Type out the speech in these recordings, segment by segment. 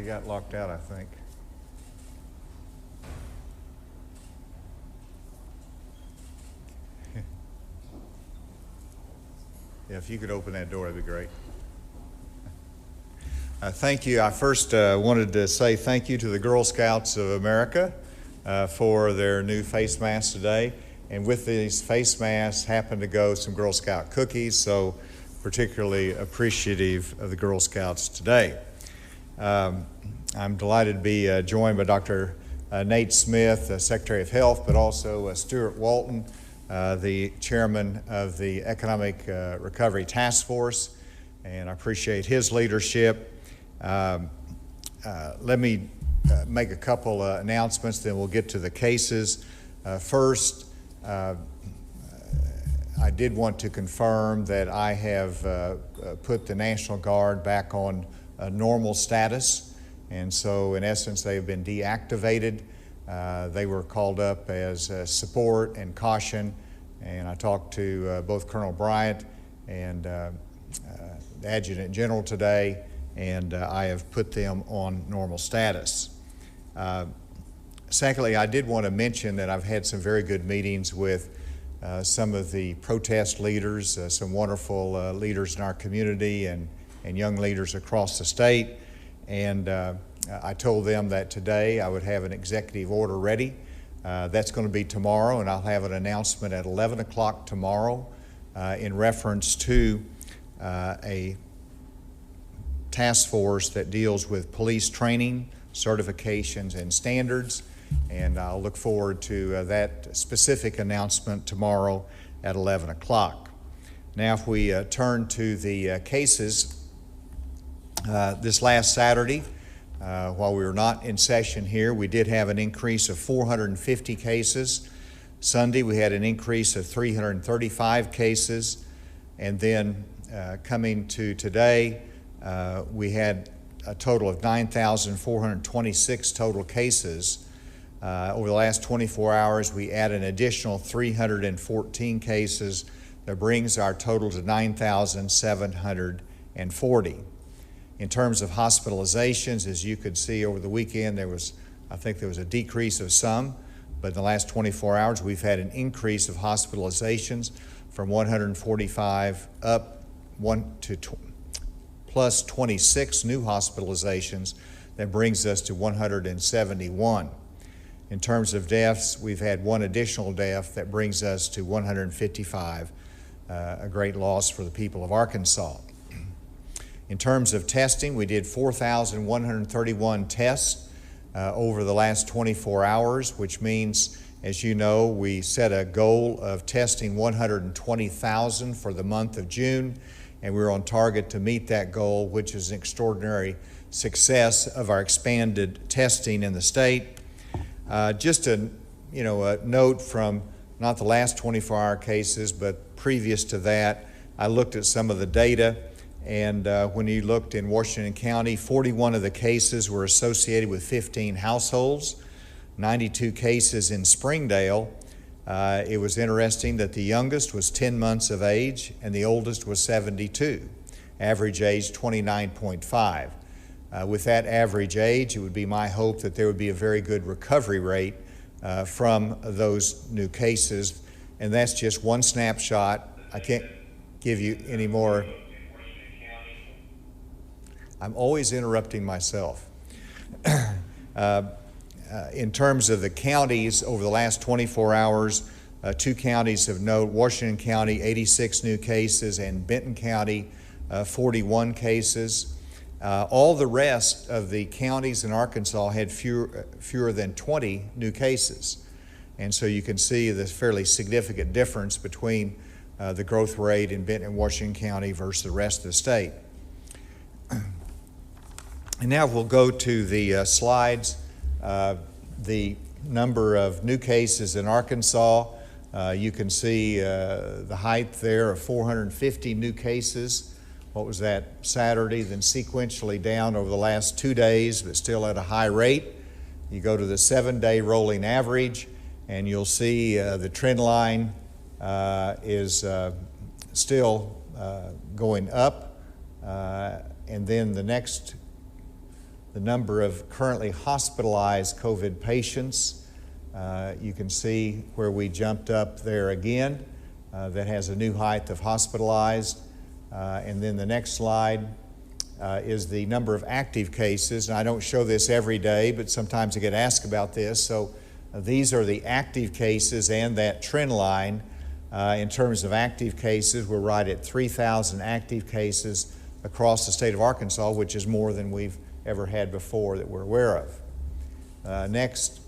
He got locked out, I think. Yeah, if you could open that door, that'd be great. Thank you. I first wanted to say thank you to the Girl Scouts of America for their new face masks today. And with these face masks happen to go some Girl Scout cookies, so particularly appreciative of the Girl Scouts today. I'm delighted to be joined by Dr. Nate Smith, Secretary of Health, but also Stuart Walton, the chairman of the Economic Recovery Task Force, and I appreciate his leadership. Let me make a couple announcements, then we'll get to the cases. First, I did want to confirm that I have put the National Guard back on normal status, and so in essence they have been deactivated. They were called up as support and caution, and I talked to both Colonel Bryant and the Adjutant General today, and I have put them on normal status. Secondly, I did want to mention that I've had some very good meetings with some of the protest leaders, some wonderful leaders in our community and young leaders across the state, and I told them that today I would have an executive order ready. That's going to be tomorrow, and I'll have an announcement at 11 o'clock tomorrow in reference to a task force that deals with police training, certifications, and standards, and I'll look forward to that specific announcement tomorrow at 11 o'clock. Now, if we turn to the cases, this last Saturday, while we were not in session here, we did have an increase of 450 cases. Sunday, we had an increase of 335 cases, and then coming to today, we had a total of 9,426 total cases. Over the last 24 hours, we added an additional 314 cases. That brings our total to 9,740. In terms of hospitalizations, as you could see over the weekend, I think there was a decrease of some, but in the last 24 hours, we've had an increase of hospitalizations from 145 up plus 26 new hospitalizations. That brings us to 171. In terms of deaths, we've had one additional death that brings us to 155, a great loss for the people of Arkansas. In terms of testing, we did 4,131 tests over the last 24 hours, which means, as you know, we set a goal of testing 120,000 for the month of June, and we're on target to meet that goal, which is an extraordinary success of our expanded testing in the state. Just a note from not the last 24-hour cases, but previous to that, I looked at some of the data, and when you looked in Washington County, 41 of the cases were associated with 15 households, 92 cases in Springdale. It was interesting that the youngest was 10 months of age and the oldest was 72, average age 29.5. With that average age, it would be my hope that there would be a very good recovery rate from those new cases, and that's just one snapshot. I can't give you any more. I'm always interrupting myself. In terms of the counties, over the last 24 hours, two counties of note, Washington County, 86 new cases, and Benton County, 41 cases. All the rest of the counties in Arkansas had fewer than 20 new cases. And so you can see the fairly significant difference between the growth rate in Benton and Washington County versus the rest of the state. And now we'll go to the slides. The number of new cases in Arkansas, you can see the height there of 450 new cases. What was that, Saturday, then sequentially down over the last 2 days, but still at a high rate. You go to the 7-day rolling average, and you'll see the trend line is still going up. And then the next the number of currently hospitalized COVID patients. You can see where we jumped up there again. That has a new height of hospitalized. And then the next slide is the number of active cases. And I don't show this every day, but sometimes I get asked about this. So these are the active cases and that trend line. In terms of active cases, we're right at 3,000 active cases across the state of Arkansas, which is more than we've ever had before that we're aware of. Next,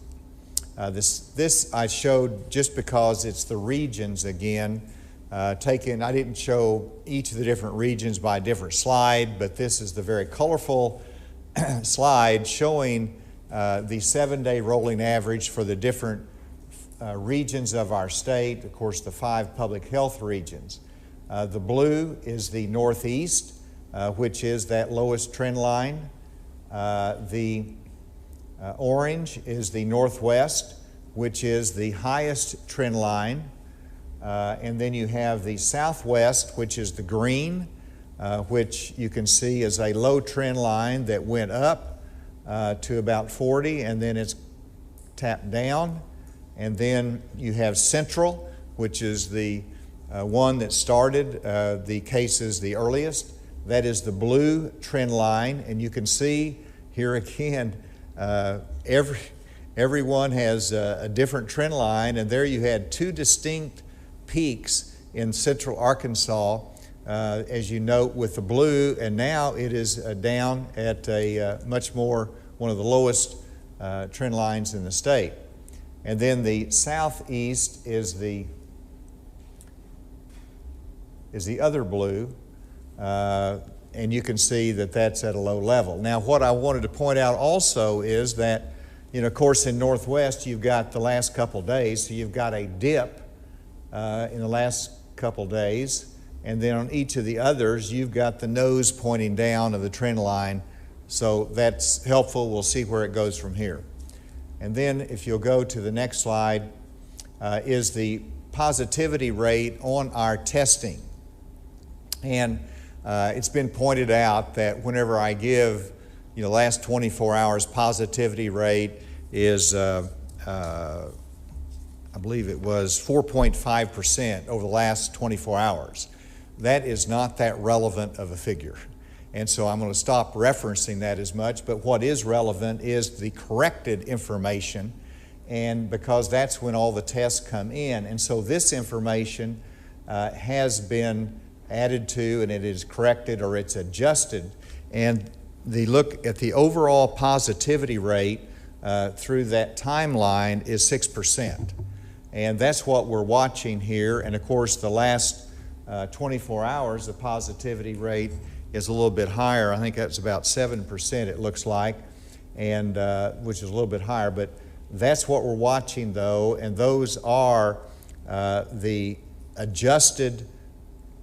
this I showed just because it's the regions again. I didn't show each of the different regions by a different slide, but this is the very colorful slide showing the 7-day rolling average for the different regions of our state, of course the 5 public health regions. The blue is the Northeast, which is that lowest trend line. The orange is the Northwest, which is the highest trend line. And then you have the Southwest, which is the green, which you can see is a low trend line that went up to about 40, and then it's tapped down. And then you have Central, which is the one that started the cases the earliest. That is the blue trend line, and you can see here again, everyone has a different trend line, and there you had 2 distinct peaks in central Arkansas, as you note with the blue, and now it is down at a much more, one of the lowest trend lines in the state. And then the southeast is the other blue, and you can see that that's at a low level. Now, what I wanted to point out also is that, of course, in Northwest, you've got the last couple days, so you've got a dip in the last couple days, and then on each of the others, you've got the nose pointing down of the trend line, so that's helpful. We'll see where it goes from here. And then if you'll go to the next slide, is the positivity rate on our testing. And it's been pointed out that whenever I give, last 24 hours positivity rate is, I believe it was 4.5% over the last 24 hours. That is not that relevant of a figure. And so I'm going to stop referencing that as much, but what is relevant is the corrected information, and because that's when all the tests come in. And so this information has been added to, and it is corrected or it's adjusted. And the look at the overall positivity rate through that timeline is 6%. And that's what we're watching here. And of course, the last 24 hours, the positivity rate is a little bit higher. I think that's about 7%, it looks like, and which is a little bit higher. But that's what we're watching, though, and those are the adjusted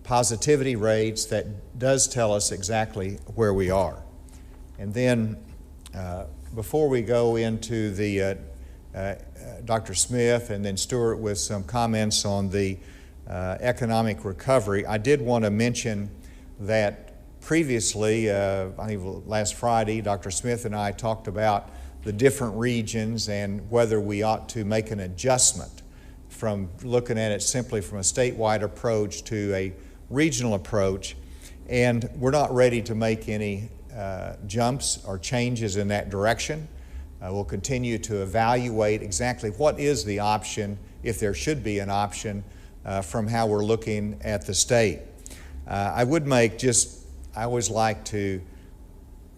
positivity rates that does tell us exactly where we are. And then before we go into the Dr. Smith and then Stuart with some comments on the economic recovery, I did want to mention that previously, I think last Friday, Dr. Smith and I talked about the different regions and whether we ought to make an adjustment from looking at it simply from a statewide approach to a regional approach. And we're not ready to make any jumps or changes in that direction. We'll continue to evaluate exactly what is the option, if there should be an option, from how we're looking at the state. I would make just, I always like to,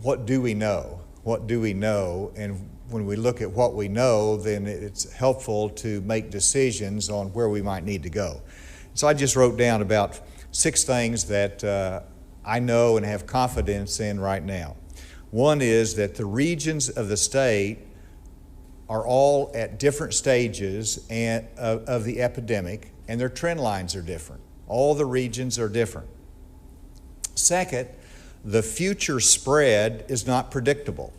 what do we know? What do we know? And when we look at what we know, then it's helpful to make decisions on where we might need to go. So I just wrote down about 6 things that I know and have confidence in right now. One is that the regions of the state are all at different stages of the epidemic, and their trend lines are different. All the regions are different. Second, the future spread is not predictable.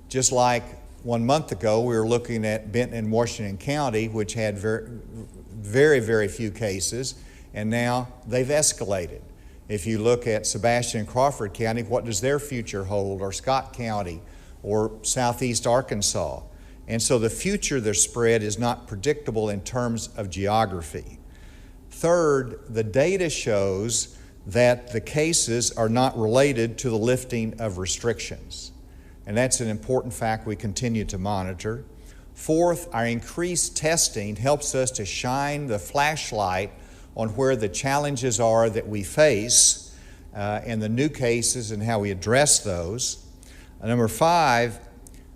Just like 1 month ago, we were looking at Benton and Washington County, which had very, very few cases, and now they've escalated. If you look at Sebastian and Crawford County, what does their future hold, or Scott County, or southeast Arkansas. And so the future of their spread is not predictable in terms of geography. Third, the data shows that the cases are not related to the lifting of restrictions. And that's an important fact we continue to monitor. Fourth, our increased testing helps us to shine the flashlight on where the challenges are that we face and the new cases and how we address those. Number five,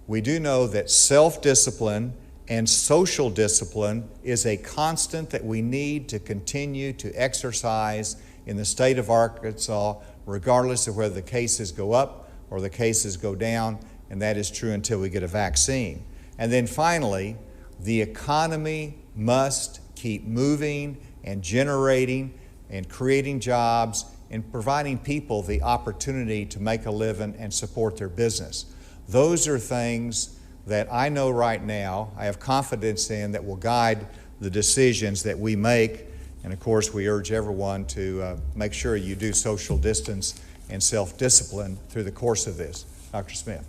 we do know that self-discipline and social discipline is a constant that we need to continue to exercise in the state of Arkansas, regardless of whether the cases go up or the cases go down, and that is true until we get a vaccine. And then finally, the economy must keep moving and generating and creating jobs and providing people the opportunity to make a living and support their business. Those are things that I know right now, I have confidence in, that will guide the decisions that we make. And of course, we urge everyone to make sure you do social distance and self-discipline through the course of this. Dr. Smith.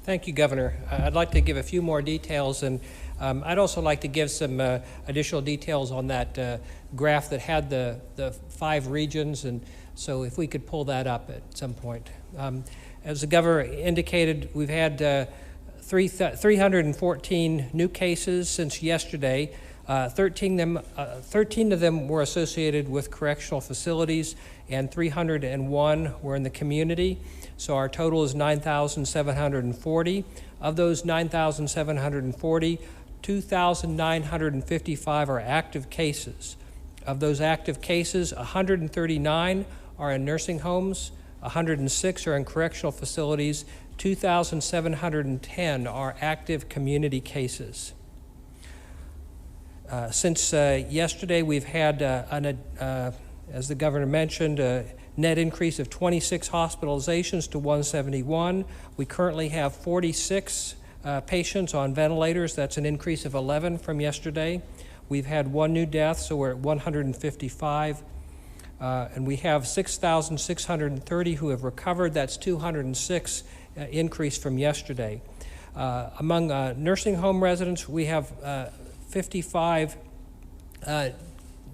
Thank you, Governor. I'd like to give a few more details, and I'd also like to give some additional details on that graph that had the 5 regions, and so if we could pull that up at some point. As the Governor indicated, we've had 314 new cases since yesterday. 13 of them were associated with correctional facilities, and 301 were in the community. So our total is 9,740. Of those 9,740, 2,955 are active cases. Of those active cases, 139 are in nursing homes, 106 are in correctional facilities, 2,710 are active community cases. Since yesterday, we've had, as the Governor mentioned, a net increase of 26 hospitalizations to 171. We currently have 46 patients on ventilators. That's an increase of 11 from yesterday. We've had 1 new death, so we're at 155. And we have 6,630 who have recovered. That's 206 increase from yesterday. Among nursing home residents, we have 55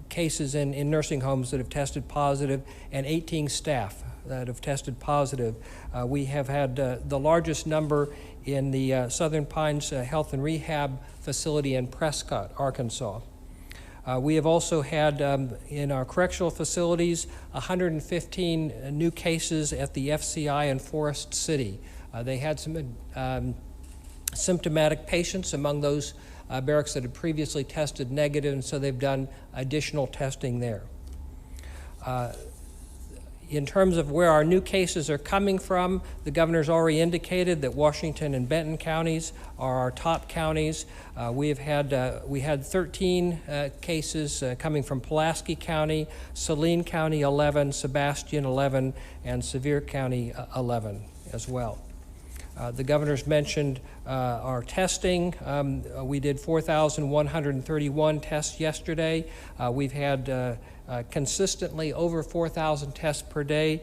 cases in nursing homes that have tested positive, and 18 staff that have tested positive. We have had the largest number in the Southern Pines Health and Rehab facility in Prescott, Arkansas. We have also had in our correctional facilities 115 new cases at the FCI in Forest City. They had some symptomatic patients among those barracks that had previously tested negative, and so they've done additional testing there. In terms of where our new cases are coming from, the Governor's already indicated that Washington and Benton counties are our top counties. We had 13 cases coming from Pulaski County, Saline County 11, Sebastian 11, and Sevier County 11 as well. The Governor's mentioned our testing. We did 4,131 tests yesterday. We've had consistently over 4,000 tests per day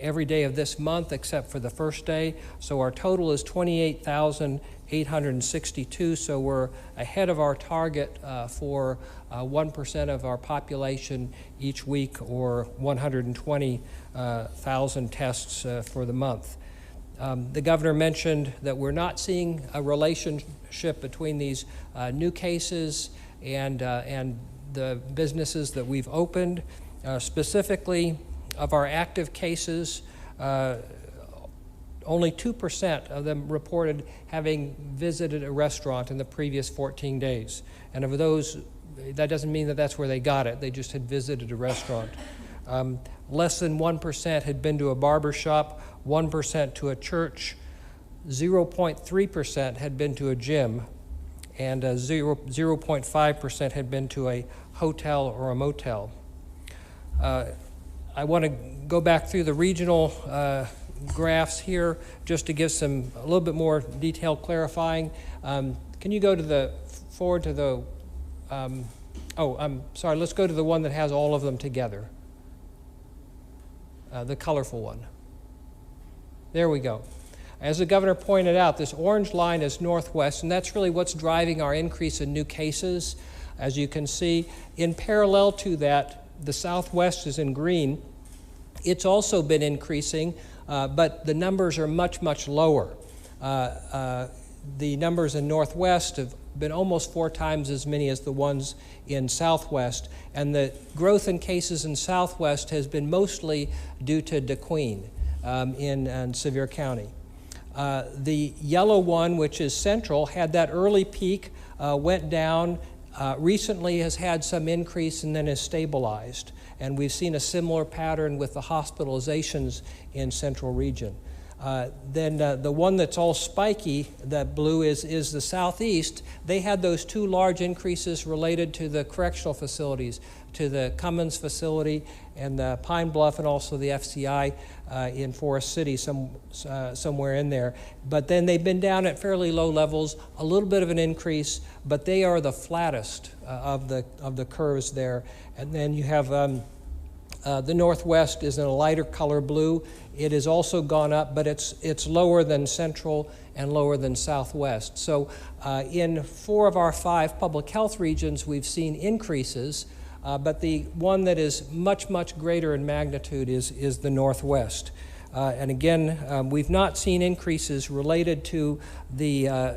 every day of this month except for the first day. So our total is 28,862. So we're ahead of our target for 1% of our population each week, or 120,000 tests for the month. The Governor mentioned that we're not seeing a relationship between these new cases and the businesses that we've opened. Specifically, of our active cases, only 2% of them reported having visited a restaurant in the previous 14 days. And of those, that doesn't mean that that's where they got it. They just had visited a restaurant. Less than 1% had been to a barber shop, 1% to a church, 0.3% had been to a gym, and 0.5% had been to a hotel or a motel. I want to go back through the regional graphs here just to give a little bit more detail clarifying. Can you go to forward to the, I'm sorry, let's go to the one that has all of them together. the colorful one. There we go. As the governor pointed out, this orange line is northwest, and that's really what's driving our increase in new cases. As you can see, in parallel to that, the southwest is in green. It's also been increasing, but the numbers are much, much lower. The numbers in northwest have been almost 4 times as many as the ones in southwest, and the growth in cases in southwest has been mostly due to DeQueen in Sevier County. The yellow one, which is central, had that early peak, went down, recently has had some increase and then has stabilized. And we've seen a similar pattern with the hospitalizations in central region. Then the one that's all spiky, that blue, is the southeast. They had those 2 large increases related to the correctional facilities, to the Cummins facility and the Pine Bluff, and also the FCI in Forest City, somewhere in there. But then they've been down at fairly low levels, a little bit of an increase, but they are the flattest of the curves there. And then you have the northwest is in a lighter color blue. It has also gone up, but it's lower than central and lower than southwest. So in 4 of our 5 public health regions, we've seen increases, but the one that is much, much greater in magnitude is the northwest. And again, we've not seen increases related to the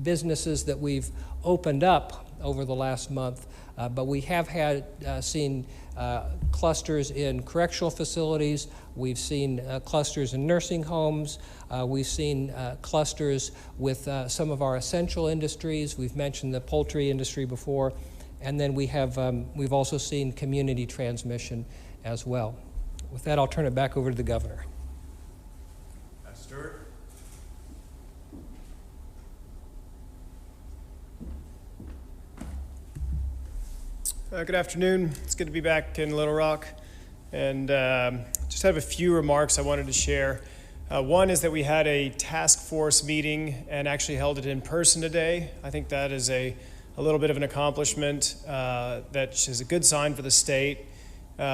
businesses that we've opened up over the last month, but we have seen clusters in correctional facilities. We've seen clusters in nursing homes. We've seen clusters with some of our essential industries. We've mentioned the poultry industry before. And then we've also seen community transmission as well. With that, I'll turn it back over to the governor. Stuart. Good afternoon. It's good to be back in Little Rock, and just have a few remarks I wanted to share. One is that we had a task force meeting and actually held it in person today. I think that is a little bit of an accomplishment that is a good sign for the state.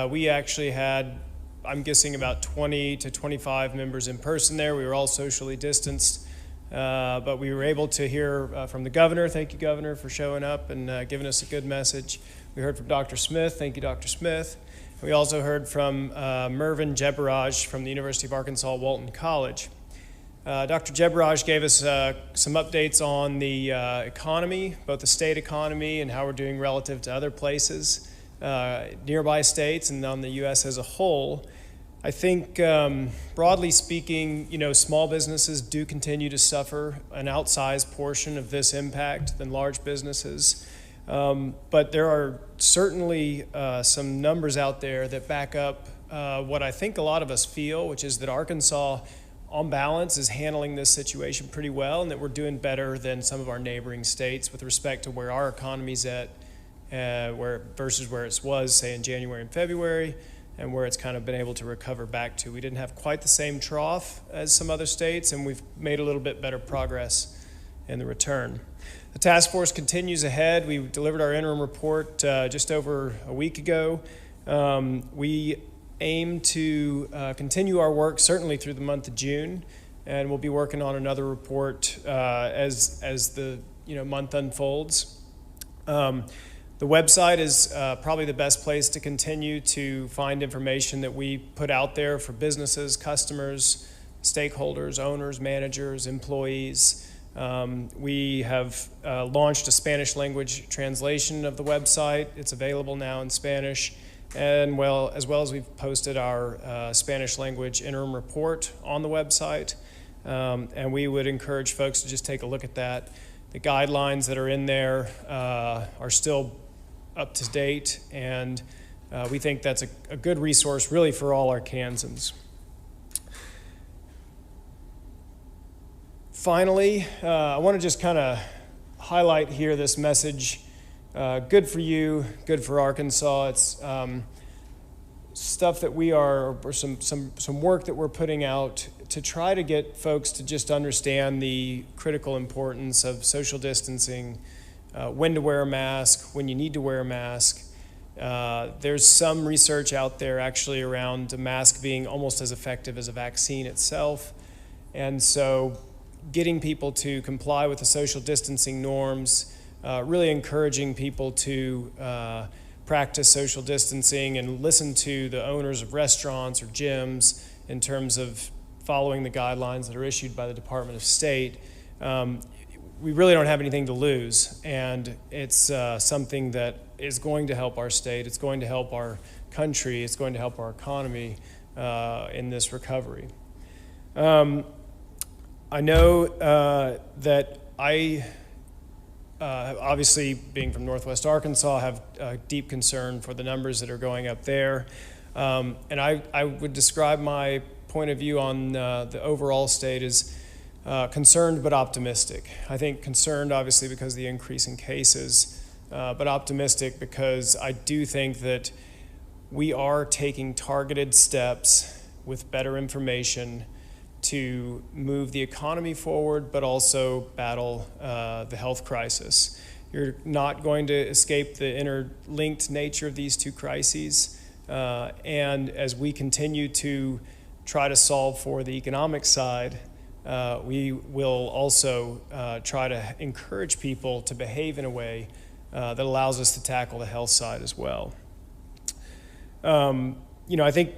We actually had, I'm guessing, about 20 to 25 members in person there. We were all socially distanced, but we were able to hear from the governor. Thank you, Governor, for showing up and giving us a good message. We heard from Dr. Smith. Thank you, Dr. Smith. And we also heard from Mervyn Jebaraj from the University of Arkansas Walton College. Dr. Jebaraj gave us some updates on the economy, both the state economy and how we're doing relative to other places, nearby states, and on the U.S. as a whole. I think, broadly speaking, small businesses do continue to suffer an outsized portion of this impact than large businesses. But there are certainly some numbers out there that back up what I think a lot of us feel, which is that Arkansas, on balance, is handling this situation pretty well, and that we're doing better than some of our neighboring states with respect to where our economy's at, versus where it was, say, in January and February, and where it's kind of been able to recover back to. We didn't have quite the same trough as some other states, and we've made a little bit better progress in the return. The task force continues ahead. We delivered our interim report just over a week ago. We aim to continue our work certainly through the month of June, and we'll be working on another report as the month unfolds. The website is probably the best place to continue to find information that we put out there for businesses, customers, stakeholders, owners, managers, employees. We have launched a Spanish language translation of the website. It's available now in Spanish, and as well as we've posted our Spanish language interim report on the website. And we would encourage folks to just take a look at that. The guidelines that are in there are still up to date, and we think that's a good resource really for all Arkansans. Finally, I want to just kind of highlight here this message, good for you, good for Arkansas. It's stuff that we are, or some work that we're putting out to try to get folks to just understand the critical importance of social distancing, when to wear a mask, when you need to wear a mask, There's some research out there actually around a mask being almost as effective as a vaccine itself. And so getting people to comply with the social distancing norms, really encouraging people to practice social distancing and listen to the owners of restaurants or gyms in terms of following the guidelines that are issued by the Department of State. We really don't have anything to lose, and it's something that is going to help our state, it's going to help our country, it's going to help our economy in this recovery. I know that I, obviously being from Northwest Arkansas, have a deep concern for the numbers that are going up there. And I would describe my point of view on the overall state as concerned but optimistic. I think concerned obviously because of the increase in cases, but optimistic because I do think that we are taking targeted steps with better information to move the economy forward, but also battle the health crisis. You're not going to escape the interlinked nature of these two crises. And as we continue to try to solve for the economic side, we will also try to encourage people to behave in a way that allows us to tackle the health side as well. I think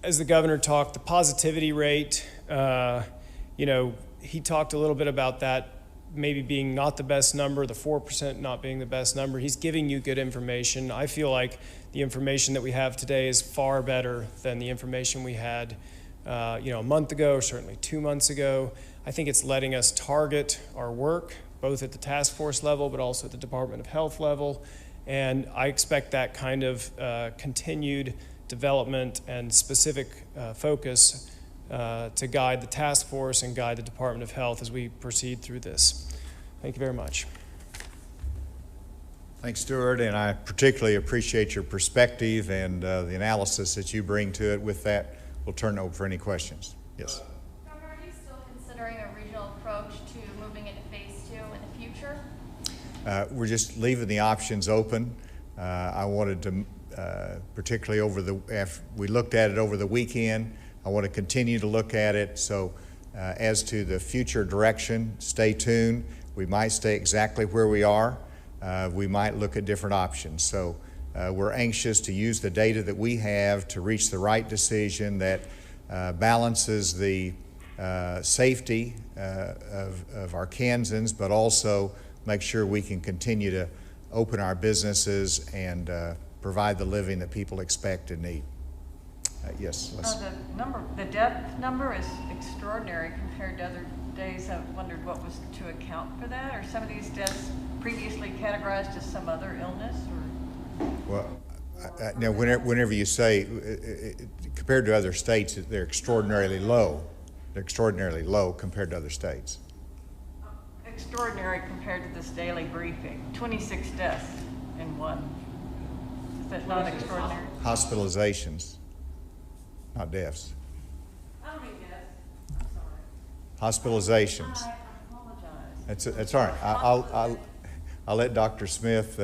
as the governor talked, the positivity rate, he talked a little bit about that maybe being not the best number, the 4% not being the best number. He's giving you good information. I feel like the information that we have today is far better than the information we had a month ago, or certainly 2 months ago. I think it's letting us target our work, both at the task force level, but also at the Department of Health level. And I expect that kind of continued development and specific focus to guide the task force and guide the Department of Health as we proceed through this. Thank you very much. Thanks, Stuart, and I particularly appreciate your perspective and the analysis that you bring to it. With that, we'll turn it over for any questions. Yes. Governor, are you still considering a regional approach to moving into phase 2 in the future? We're just leaving the options open. I wanted to, particularly after we looked at it over the weekend, I want to continue to look at it. So as to the future direction, stay tuned. We might stay exactly where we are. We might look at different options. So we're anxious to use the data that we have to reach the right decision that balances the safety of our Kansans, but also make sure we can continue to open our businesses and provide the living that people expect and need. Yes, Les. The death number is extraordinary compared to other days. I've wondered what was to account for that. Are some of these deaths previously categorized as some other illness? Or? Well, now whenever you say compared to other states, they're extraordinarily low. They're extraordinarily low compared to other states. Extraordinary compared to this daily briefing. 26 deaths in one. Is that not extraordinary? Hospitalizations, not deaths. I don't mean deaths. I'm sorry. Hospitalizations. I apologize. That's all right. I'll let Dr. Smith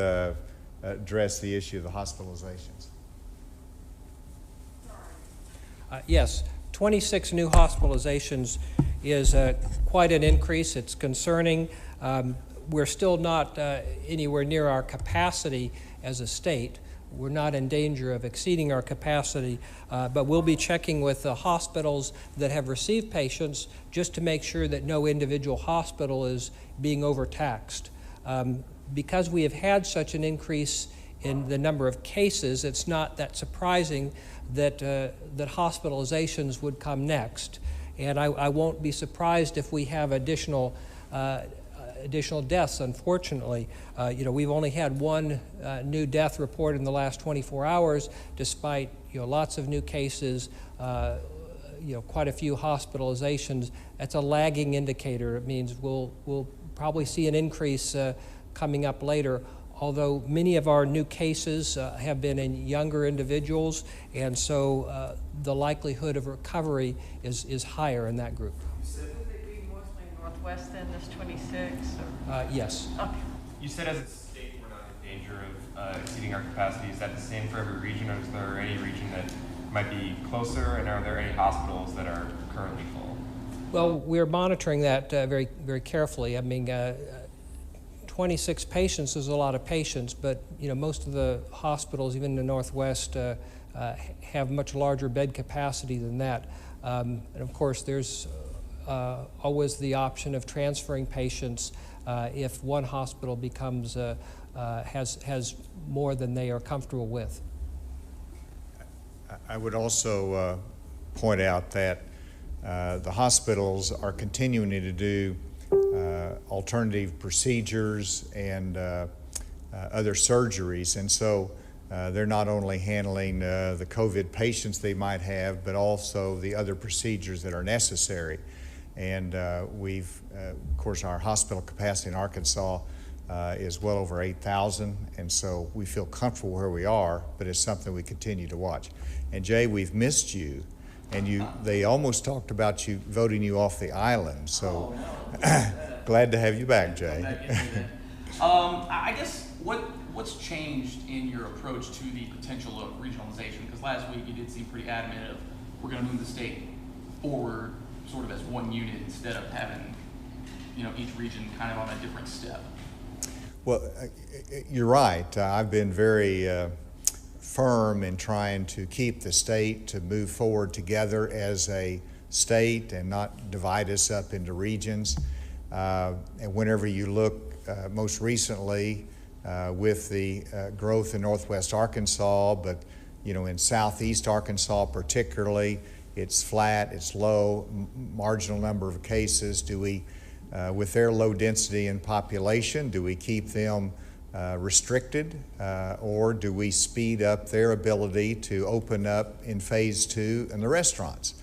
address the issue of the hospitalizations. Yes, 26 new hospitalizations is quite an increase. It's concerning. We're still not anywhere near our capacity as a state. We're not in danger of exceeding our capacity, but we'll be checking with the hospitals that have received patients just to make sure that no individual hospital is being overtaxed. Because we have had such an increase in the number of cases, it's not that surprising that hospitalizations would come next. And I won't be surprised if we have additional deaths, unfortunately. We've only had one new death report in the last 24 hours, despite lots of new cases, quite a few hospitalizations. That's a lagging indicator. It means we'll probably see an increase coming up later, although many of our new cases have been in younger individuals, and so the likelihood of recovery is higher in that group. Would it be mostly Northwest then, this 26? Yes. Okay. You said as a state we're not in danger of exceeding our capacity? Is that the same for every region, or is there any region that might be closer, and are there any hospitals that are currently full? Well, we're monitoring that very, very carefully. I mean, 26 patients is a lot of patients, but most of the hospitals, even in the Northwest, have much larger bed capacity than that. And of course, there's always the option of transferring patients if one hospital becomes has more than they are comfortable with. I would also point out that the hospitals are continuing to do alternative procedures and other surgeries, and so they're not only handling the COVID patients they might have, but also the other procedures that are necessary. And of course, our hospital capacity in Arkansas is well over 8,000, and so we feel comfortable where we are, but it's something we continue to watch. And Jay, we've missed you, and they almost talked about voting you off the island, so glad to have you back, Jay. I guess what's changed in your approach to the potential of regionalization? Because last week you did seem pretty adamant of we're going to move the state forward sort of as one unit instead of having each region kind of on a different step. Well, you're right. I've been very firm in trying to keep the state to move forward together as a state and not divide us up into regions. And whenever you look most recently with the growth in Northwest Arkansas, but in Southeast Arkansas particularly, it's flat, it's low, marginal number of cases. Do we, with their low density in population, do we keep them restricted, or do we speed up their ability to open up in phase 2 in the restaurants?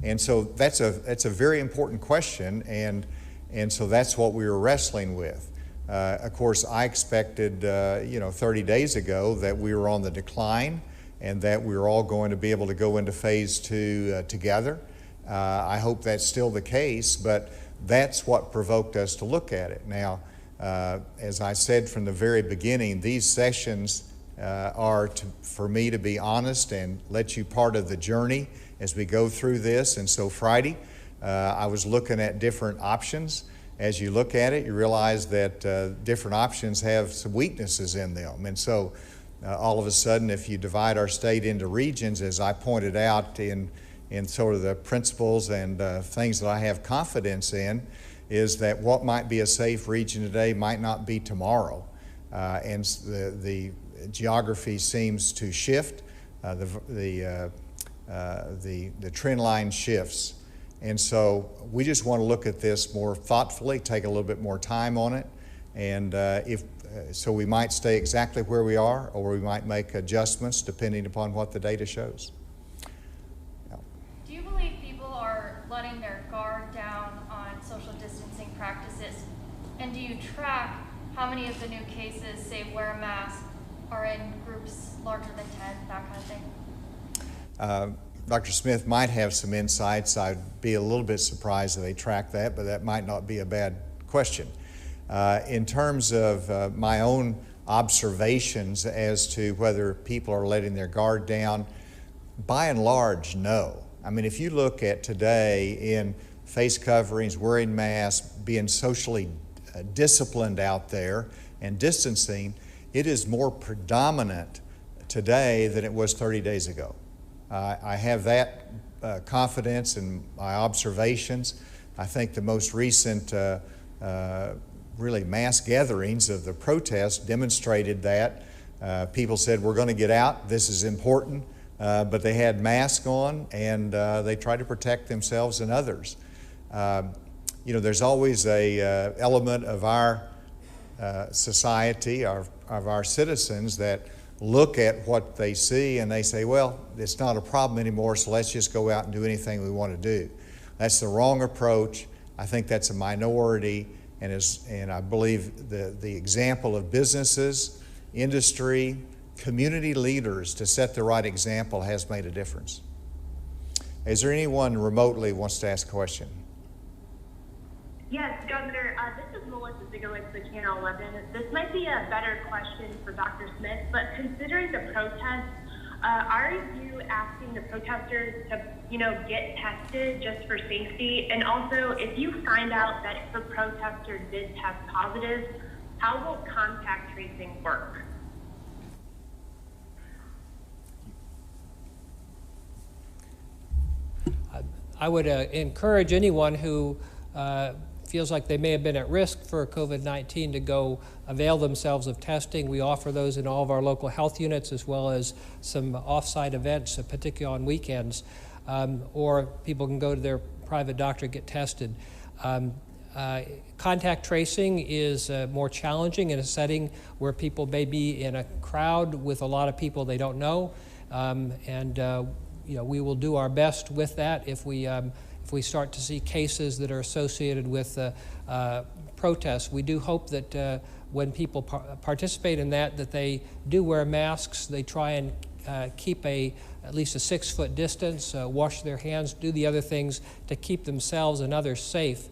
And so that's a very important question, and so that's what we were wrestling with. Of course, I expected 30 days ago that we were on the decline and that we were all going to be able to go into phase 2 together. I hope that's still the case, but that's what provoked us to look at it. Now, as I said from the very beginning, these sessions are for me to be honest and let you part of the journey as we go through this. And so Friday, I was looking at different options. As you look at it, you realize that different options have some weaknesses in them. And so all of a sudden, if you divide our state into regions, as I pointed out in sort of the principles and things that I have confidence in, is that what might be a safe region today might not be tomorrow. And the geography seems to shift, the trend line shifts. And so we just want to look at this more thoughtfully, take a little bit more time on it, and so we might stay exactly where we are, or we might make adjustments depending upon what the data shows. Do you believe people are letting their guard down on social distancing practices? And do you track how many of the new cases, say wear a mask, are in groups larger than 10, that kind of thing? Dr. Smith might have some insights. I'd be a little bit surprised if they track that, but that might not be a bad question. In terms of my own observations as to whether people are letting their guard down, by and large, no. I mean, if you look at today in face coverings, wearing masks, being socially disciplined out there, and distancing, it is more predominant today than it was 30 days ago. I have that confidence in my observations. I think the most recent really mass gatherings of the protests demonstrated that. People said, we're going to get out, this is important, but they had masks on and they tried to protect themselves and others. There's always a element of our society, of our citizens, that look at what they see and they say, well, it's not a problem anymore, so let's just go out and do anything we want to do. That's the wrong approach. I think that's a minority, and I believe the example of businesses, industry, community leaders to set the right example has made a difference. Is there anyone remotely wants to ask a question? Yes, Governor, this is Melissa to go into Channel 11. This might be a better question for Dr. Smith, but considering the protests, are you asking the protesters to, get tested just for safety? And also, if you find out that the protester did test positive, how will contact tracing work? I would encourage anyone who feels like they may have been at risk for COVID-19 to go avail themselves of testing. We offer those in all of our local health units, as well as some off-site events, particularly on weekends. Or people can go to their private doctor, get tested. Contact tracing is more challenging in a setting where people may be in a crowd with a lot of people they don't know. We will do our best with that if we start to see cases that are associated with protests. We do hope that when people participate in that they do wear masks. They try and keep at least a 6-foot distance, wash their hands, do the other things to keep themselves and others safe.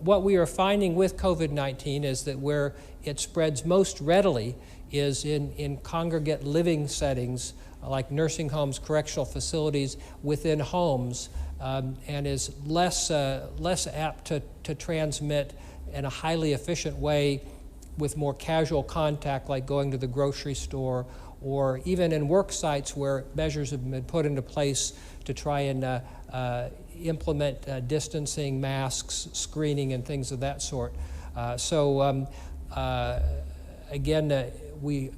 What we are finding with COVID-19 is that where it spreads most readily is in congregate living settings, like nursing homes, correctional facilities, within homes, and is less apt to transmit in a highly efficient way with more casual contact, like going to the grocery store, or even in work sites where measures have been put into place to try and implement distancing, masks, screening, and things of that sort. Again, we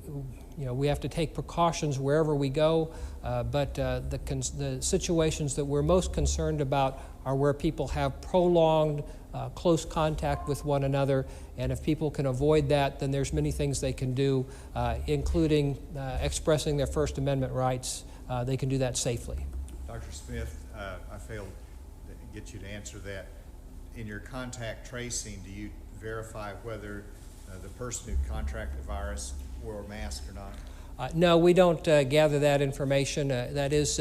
have to take precautions wherever we go, but the situations that we're most concerned about are where people have prolonged close contact with one another, and if people can avoid that, then there's many things they can do, including expressing their First Amendment rights. They can do that safely. Dr. Smith, I failed to get you to answer that. In your contact tracing, do you verify whether the person who contracted the virus wore a mask or not? No, we don't gather that information. That is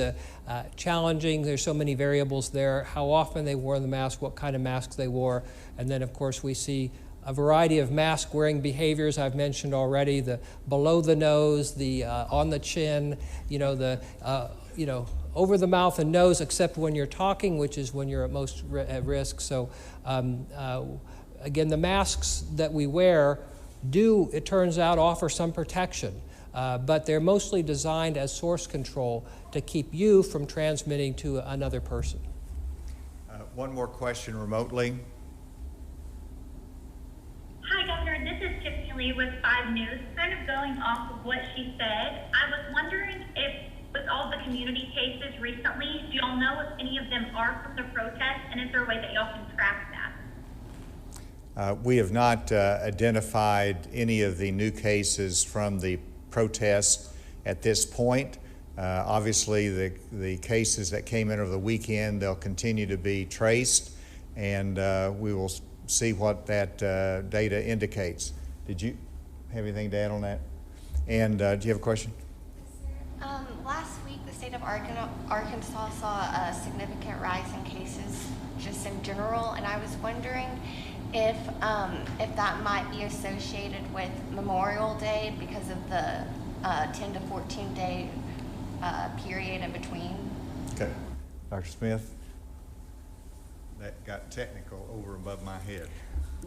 challenging. There's so many variables there. How often they wore the mask, what kind of masks they wore, and then of course we see a variety of mask-wearing behaviors I've mentioned already. The below the nose, the on the chin, over the mouth and nose, except when you're talking, which is when you're at most at risk. So again, the masks that we wear do, it turns out, offer some protection. But they're mostly designed as source control to keep you from transmitting to another person. One more question remotely. Hi, Governor. This is Tiffany Lee with 5 News. Kind of going off of what she said, I was wondering if, with all the community cases recently, do y'all know if any of them are from the protest, and is there a way that y'all can track that? We have not identified any of the new cases from the protests at this point. Obviously, the cases that came in over the weekend, they'll continue to be traced, and we will see what that data indicates. Did you have anything to add on that? And do you have a question? Last week, the state of Arkansas saw a significant rise in cases just in general, and I was wondering if that might be associated with Memorial Day because of the 10 to 14 day period in between. Okay. Dr. Smith? That got technical over above my head.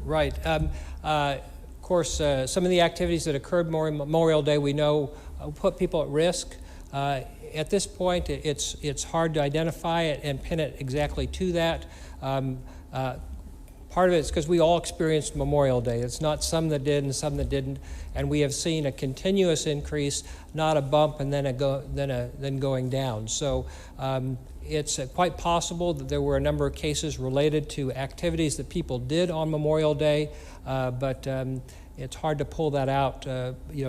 Right. Of course, some of the activities that occurred Memorial Day we know put people at risk. At this point, it's hard to identify it and pin it exactly to that. Part of it is because we all experienced Memorial Day. It's not some that did and some that didn't, and we have seen a continuous increase, not a bump and then going down. So it's quite possible that there were a number of cases related to activities that people did on Memorial Day, but it's hard to pull that out,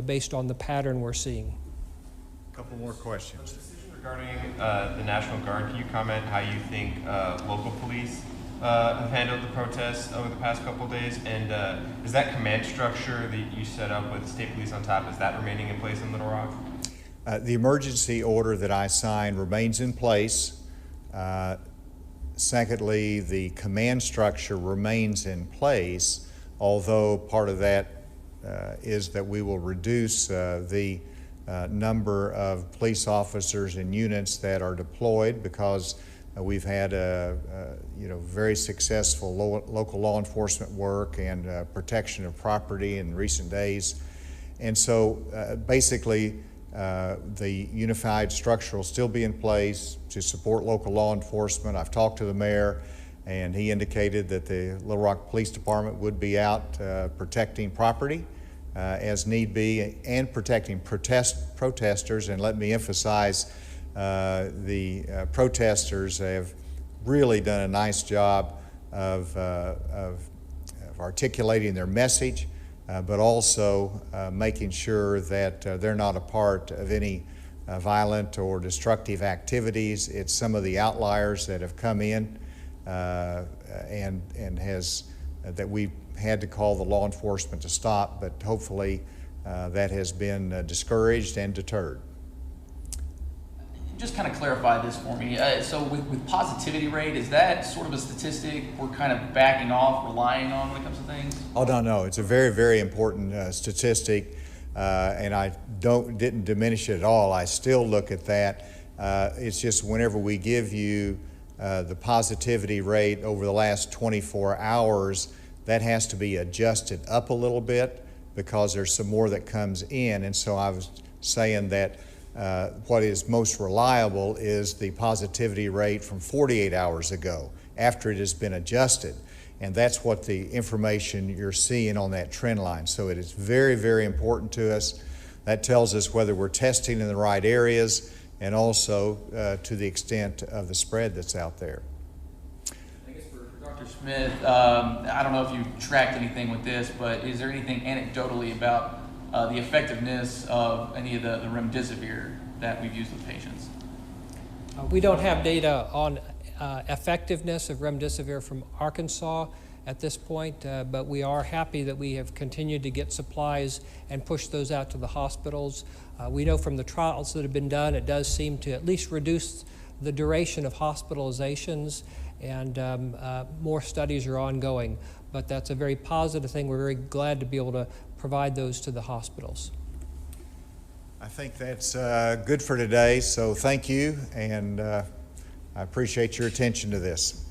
based on the pattern we're seeing. A couple more questions. On the decision regarding the National Guard, can you comment how you think local police have handled the protests over the past couple of days? And is that command structure that you set up with state police on top, is that remaining in place in Little Rock? The emergency order that I signed remains in place. Secondly, the command structure remains in place, although part of that is that we will reduce the number of police officers and units that are deployed, because we've had very successful local law enforcement work and protection of property in recent days. And so basically the unified structure will still be in place to support local law enforcement. I've talked to the mayor, and he indicated that the Little Rock Police Department would be out protecting property as need be, and protecting protesters. And let me emphasize, the protesters have really done a nice job of articulating their message, but also making sure that they're not a part of any violent or destructive activities. It's some of the outliers that have come in and has that we've had to call the law enforcement to stop, but hopefully that has been discouraged and deterred. Just kind of clarify this for me. So with positivity rate, is that sort of a statistic we're kind of backing off, relying on when it comes to things? Oh, no. It's a very, very important statistic, and I didn't diminish it at all. I still look at that. It's just whenever we give you the positivity rate over the last 24 hours, that has to be adjusted up a little bit because there's some more that comes in. And so I was saying that what is most reliable is the positivity rate from 48 hours ago after it has been adjusted. And that's what the information you're seeing on that trend line. So it is very, very important to us. That tells us whether we're testing in the right areas and also to the extent of the spread that's out there. I guess for Dr. Smith, I don't know if you tracked anything with this, but is there anything anecdotally about the effectiveness of any of the remdesivir that we've used with patients? We don't have data on effectiveness of remdesivir from Arkansas at this point, but we are happy that we have continued to get supplies and push those out to the hospitals. We know from the trials that have been done, it does seem to at least reduce the duration of hospitalizations, and more studies are ongoing. But that's a very positive thing. We're very glad to be able to provide those to the hospitals. I think that's good for today, so thank you, and I appreciate your attention to this.